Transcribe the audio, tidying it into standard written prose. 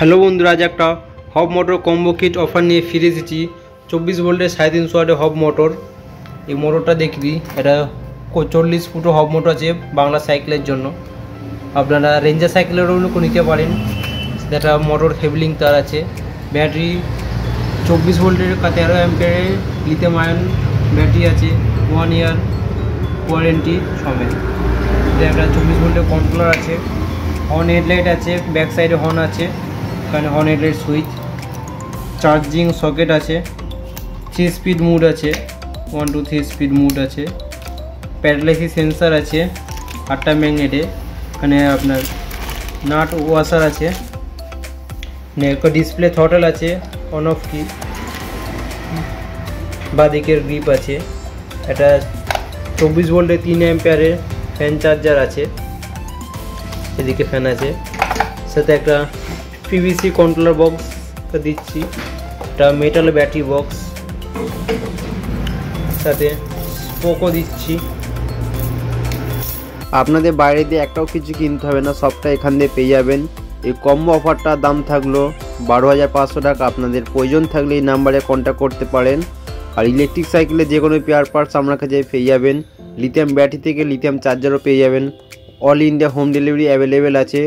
Hello বন্ধুরা, আজ একটা হব মোটর কম্বো কিট অফার নিয়ে ফিরে এসেছি। 24 ভোল্টের 350 ওয়াটের হব মোটর। এই মোটরটা দেখবি, এটা 40 ফুটো হব মোটর আছে বাংলা সাইকেলের জন্য। আপনারা রেঞ্জার সাইকেলেরও নিতে পারেন। এটা মোটর কেবলিং তার আছে, ব্যাটারি 24 ভোল্টের 13 অ্যাম্পিয়ারের লিথিয়াম আয়ন ব্যাটারি আছে, 1 ইয়ার ওয়ারেন্টি সমেত। একটা 24 ভোল্টের কন্ট্রোলার আছে, হর্ন হেডলাইট আছে, ব্যাক সাইডে হর্ন আছে, এখানে horn headlight switch, charging socket আছে, 3 স্পিড মুড আছে, 1 2 3 স্পিড মুড আছে, প্যারালাইসিস সেন্সার আছে 8টা ম্যাগনেটে, এখানে আপনার নাট ওয়াশার আছে, ডিসপ্লে থ্রটল আছে, অন অফ কি, বাঁদিকের গ্রিপ আছে, এটা 24 ভোল্টের 3 অ্যাম্পিয়ারের ফ্যান চার্জার আছে, এদিকে ফ্যান আছে, সাথে একটা পিভিসি কন্ট্রোলার বক্স দিচ্ছি, এটা মেটাল ব্যাটারি বক্স, সাথে স্পোকও দিচ্ছি। আপনাদের বাইরে দিয়ে একটাও কিছু কিনতে হবে না, সবটা এখান দিয়ে পেয়ে যাবেন। এই কম্বো অফারটার দাম থাকলো 12,500 টাকা। আপনাদের প্রয়োজন থাকলে এই নাম্বারে কন্ট্যাক্ট করতে পারেন। আর ইলেকট্রিক সাইকেলে যে কোনো পেয়ার পার্টস আপনার কাছে পেয়ে যাবেন। লিথিয়াম ব্যাটারি থেকে লিথিয়াম চার্জারও পেয়ে যাবেন। All India home delivery available আছে।